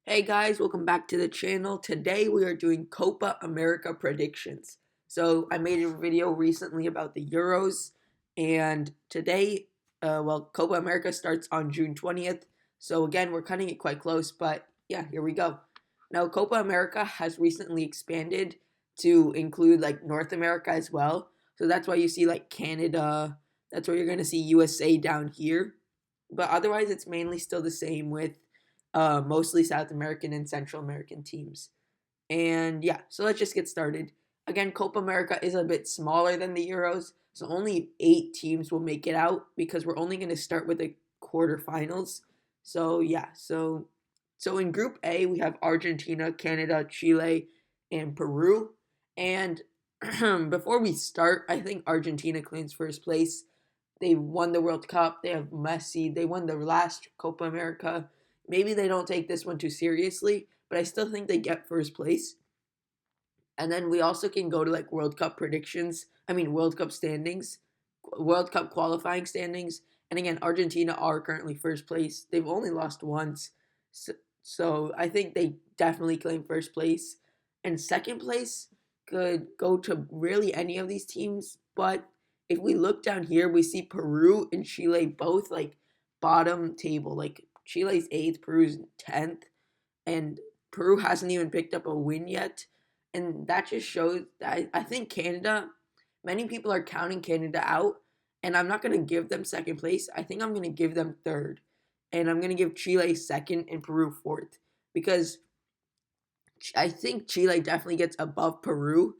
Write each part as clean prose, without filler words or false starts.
Hey guys, welcome back to the channel. Today we are doing Copa America predictions. So I made a video recently about the Euros, and today, Copa America starts on June 20th. So again, we're cutting it quite close, but yeah, here we go. Now, Copa America has recently expanded to include like North America as well. So that's why you see like Canada, that's why you're going to see USA down here. But otherwise, it's mainly still the same with mostly South American and Central American teams. And yeah, so let's just get started. Again, Copa America is a bit smaller than the Euros, so only 8 teams will make it out because we're only going to start with the quarterfinals. So yeah, so in Group A we have Argentina, Canada, Chile, and Peru. And before we start, I think Argentina claims first place. They won the World Cup. They have Messi. They won the last Copa America. Maybe they don't take this one too seriously, but I still think they get first place. And then we also can go to like World Cup predictions. I mean, World Cup standings, World Cup qualifying standings. And again, Argentina are currently first place. They've only lost once. So I think they definitely claim first place. And second place could go to really any of these teams. But if we look down here, we see Peru and Chile both like bottom table. Like Chile's 8th, Peru's 10th. And Peru hasn't even picked up a win yet. And that just shows that I think Canada, many people are counting Canada out. And I'm not going to give them second place. I think I'm going to give them third. And I'm going to give Chile second and Peru fourth. Because I think Chile definitely gets above Peru.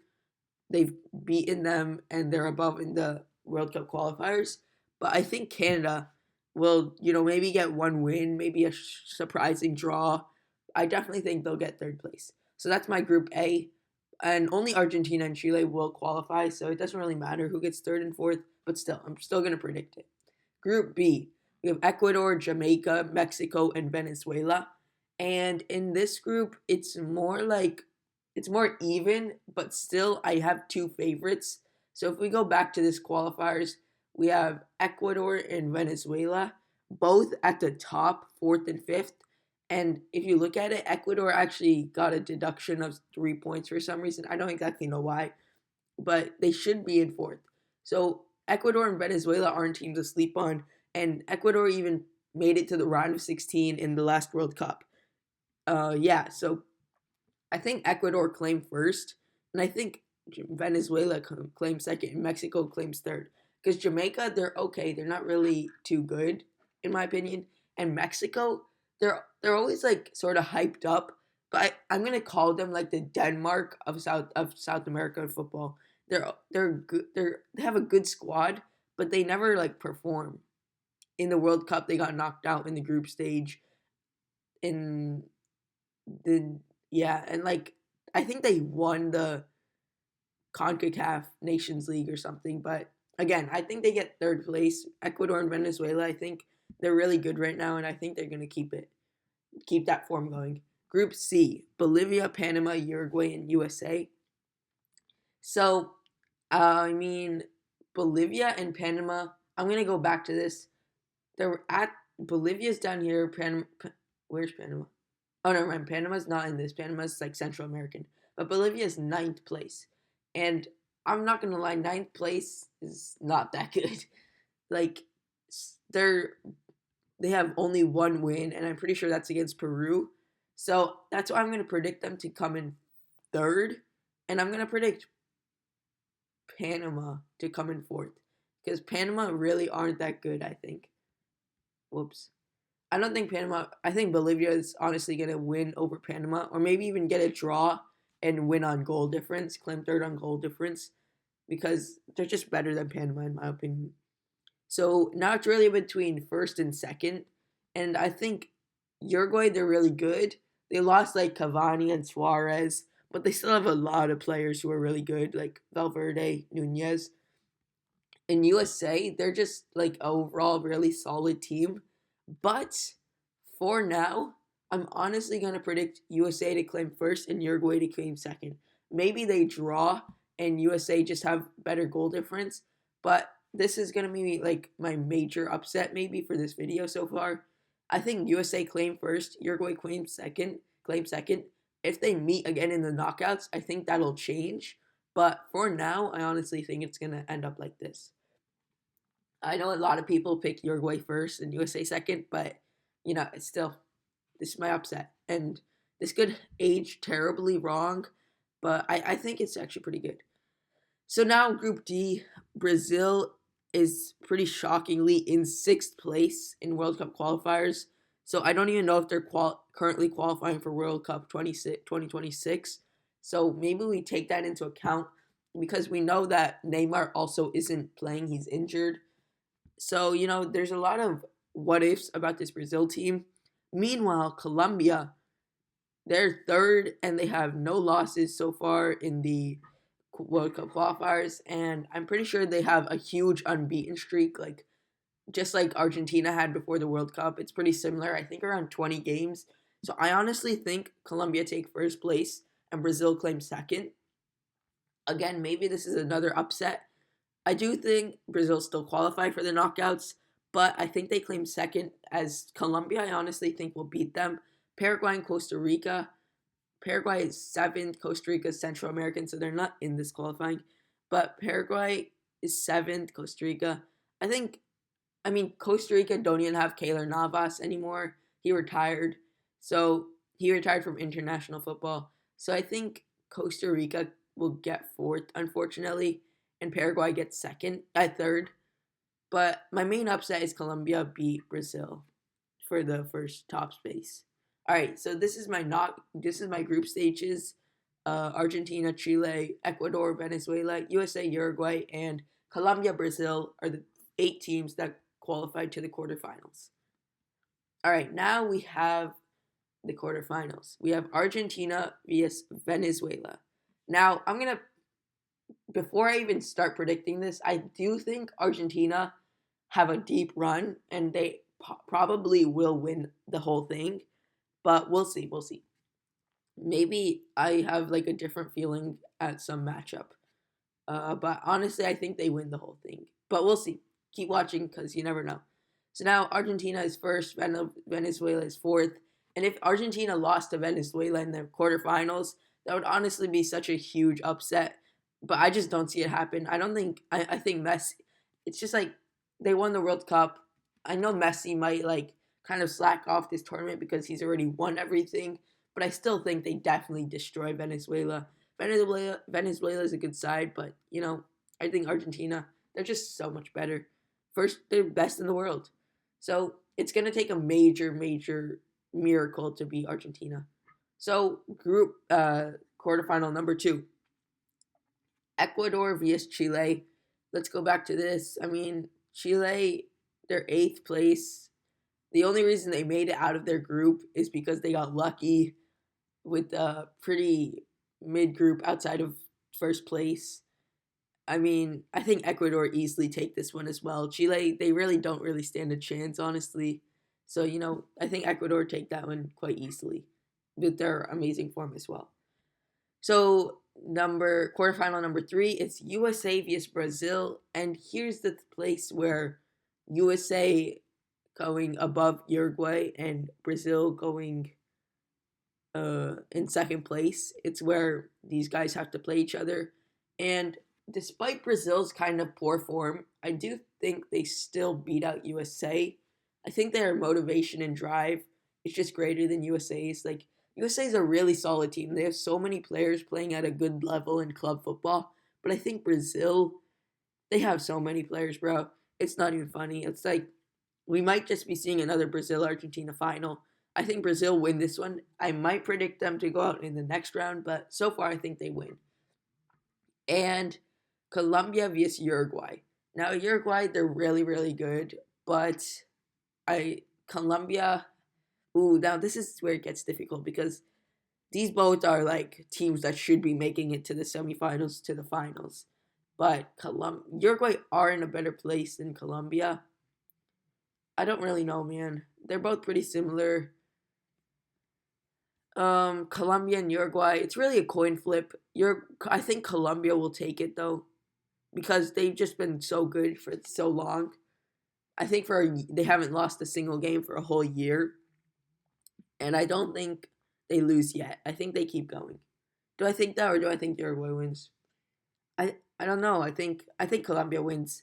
They've beaten them and they're above in the World Cup qualifiers. But I think Canada will, maybe get one win, maybe a surprising draw. I definitely think they'll get third place. So that's my Group A. And only Argentina and Chile will qualify, so it doesn't really matter who gets third and fourth, but still, I'm still going to predict it. Group B, we have Ecuador, Jamaica, Mexico, and Venezuela. And in this group, it's more even, but still I have two favorites. So if we go back to this qualifiers, we have Ecuador and Venezuela, both at the top, fourth and fifth. And if you look at it, Ecuador actually got a deduction of 3 points for some reason. I don't exactly know why, but they should be in fourth. So Ecuador and Venezuela aren't teams to sleep on, and Ecuador even made it to the round of 16 in the last World Cup. So I think Ecuador claimed first, and I think Venezuela claims second, and Mexico claims third. Because Jamaica, they're okay. They're not really too good, in my opinion. And Mexico, they're always like sort of hyped up, but I'm gonna call them like the Denmark of South American football. They're good. They have a good squad, but they never like perform. In the World Cup, they got knocked out in the group stage. In the Yeah, and like I think they won the CONCACAF Nations League or something. But again, I think they get third place. Ecuador and Venezuela, I think they're really good right now, and I think they're gonna keep that form going. Group C: Bolivia, Panama, Uruguay, and USA. So, I mean, Bolivia and Panama. I'm gonna go back to this. They're at Bolivia's down here. Where's Panama? Oh, never mind. Panama's not in this. Panama's like Central American. But Bolivia's ninth place. And I'm not going to lie, ninth place is not that good. Like, they're, they have only one win, and I'm pretty sure that's against Peru. So that's why I'm going to predict them to come in third. And I'm going to predict Panama to come in fourth. Because Panama really aren't that good, I think. Whoops. I don't think Panama. I think Bolivia is honestly going to win over Panama, or maybe even get a draw and win on goal difference, claim third on goal difference, because they're just better than Panama in my opinion. So now it's really between first and second, and I think Uruguay, they're really good. They lost like Cavani and Suarez, but they still have a lot of players who are really good, like Valverde, Nunez. In USA, they're just like overall really solid team. But for now, I'm honestly going to predict USA to claim first and Uruguay to claim second. Maybe they draw and USA just have better goal difference, but this is going to be like my major upset maybe for this video so far. I think USA claim first, Uruguay claim second, claim second. If they meet again in the knockouts, I think that'll change. But for now, I honestly think it's going to end up like this. I know a lot of people pick Uruguay first and USA second, but it's still, this is my upset. And this could age terribly wrong, but I think it's actually pretty good. So now Group D, Brazil is pretty shockingly in 6th place in World Cup qualifiers. So I don't even know if they're currently qualifying for World Cup 2026. So maybe we take that into account because we know that Neymar also isn't playing. He's injured. So, there's a lot of what ifs about this Brazil team. Meanwhile, Colombia, they're third and they have no losses so far in the World Cup qualifiers. And I'm pretty sure they have a huge unbeaten streak, just like Argentina had before the World Cup. It's pretty similar, I think around 20 games. So I honestly think Colombia take first place and Brazil claim second. Again, maybe this is another upset. I do think Brazil still qualify for the knockouts, but I think they claim second as Colombia, I honestly think will beat them. Paraguay and Costa Rica. Paraguay is 7th, Costa Rica is Central American, so they're not in this qualifying. But Paraguay is 7th, Costa Rica. Costa Rica don't even have Keylor Navas anymore. He retired. So he retired from international football. So I think Costa Rica will get 4th, unfortunately, and Paraguay gets third. But my main upset is Colombia beat Brazil for the first top space. All right, so this is my group stages. Argentina, Chile, Ecuador, Venezuela, USA, Uruguay, and Colombia, Brazil are the 8 teams that qualified to the quarterfinals. All right, now we have the quarterfinals. We have Argentina vs Venezuela. Now, before I even start predicting this, I do think Argentina have a deep run and they probably will win the whole thing, but we'll see. Maybe I have a different feeling at some matchup. But honestly, I think they win the whole thing. But we'll see. Keep watching because you never know. So now Argentina is first, Venezuela is 4th. And if Argentina lost to Venezuela in the quarterfinals, that would honestly be such a huge upset. But I just don't see it happen. I think Messi, it's just they won the World Cup. I know Messi might kind of slack off this tournament because he's already won everything. But I still think they definitely destroy Venezuela. Venezuela is a good side, but I think Argentina, they're just so much better. First, they're best in the world. So it's gonna take a major miracle to beat Argentina. So group quarterfinal number 2. Ecuador vs Chile. Let's go back to this. Chile, they're 8th place. The only reason they made it out of their group is because they got lucky with a pretty mid-group outside of first place. I think Ecuador easily take this one as well. Chile, they don't really stand a chance, honestly. So, I think Ecuador take that one quite easily with their amazing form as well. So, quarterfinal number 3 is USA vs Brazil, and here's the place where USA going above Uruguay and Brazil going in second place. It's where these guys have to play each other. And despite Brazil's kind of poor form, I do think they still beat out USA. I think their motivation and drive is just greater than USA's. USA is a really solid team. They have so many players playing at a good level in club football. But I think Brazil, they have so many players, bro. It's not even funny. It's we might just be seeing another Brazil-Argentina final. I think Brazil win this one. I might predict them to go out in the next round, but so far I think they win. And Colombia vs Uruguay. Now Uruguay, they're really good, but Colombia. Now this is where it gets difficult because these both are teams that should be making it to the semifinals, to the finals. But Uruguay are in a better place than Colombia. I don't really know, man. They're both pretty similar. Colombia and Uruguay, it's really a coin flip. I think Colombia will take it though, because they've just been so good for so long. I think they haven't lost a single game for a whole year, and I don't think they lose yet. I think they keep going. Do I think that, or do I think Uruguay wins? I don't know. I think Colombia wins.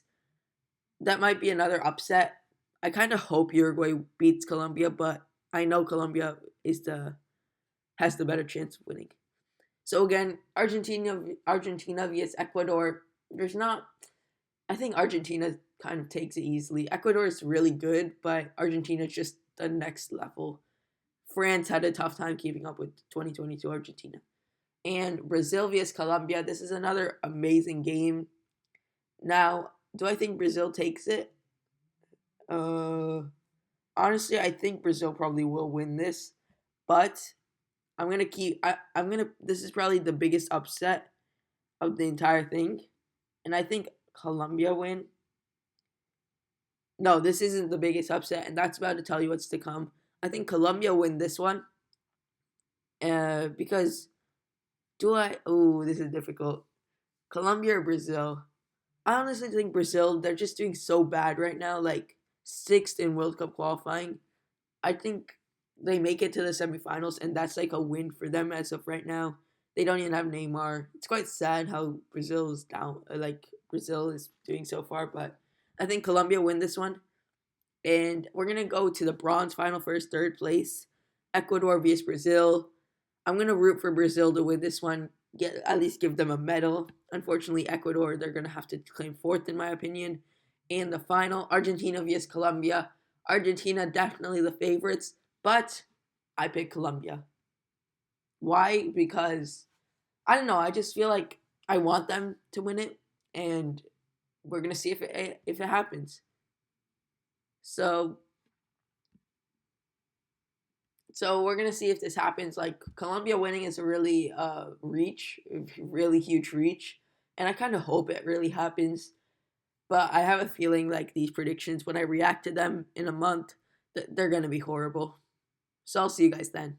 That might be another upset. I kind of hope Uruguay beats Colombia, but I know Colombia is the has the better chance of winning. So again, Argentina vs Ecuador. There's not. I think Argentina kind of takes it easily. Ecuador is really good, but Argentina is just the next level. France had a tough time keeping up with 2022 Argentina. And Brazil vs Colombia. This is another amazing game. Now, do I think Brazil takes it? Uh, Honestly, I think Brazil probably will win this, but I'm gonna keep. I'm gonna. This is probably the biggest upset of the entire thing, and I think Colombia win. No, this isn't the biggest upset, and that's about to tell you what's to come. I think Colombia win this one, because do I? Oh, this is difficult. Colombia or Brazil? I honestly think Brazil. They're just doing so bad right now, like sixth in World Cup qualifying. I think they make it to the semifinals, and that's like a win for them as of right now. They don't even have Neymar. It's quite sad how Brazil is down. Like Brazil is doing so far, but I think Colombia win this one, and we're gonna go to the bronze final first, third place, Ecuador vs Brazil. I'm gonna root for Brazil to win this one. Get at least give them a medal. Unfortunately, Ecuador they're gonna have to claim fourth in my opinion. And the final, Argentina vs Colombia. Argentina definitely the favorites, but I pick Colombia. Why? Because I don't know. I just feel like I want them to win it, and we're gonna see if it happens. So so we're gonna see if this happens. Like Colombia winning is a really really huge reach, and I kind of hope it really happens. But I have a feeling like these predictions, when I react to them in a month, they're gonna be horrible. So I'll see you guys then.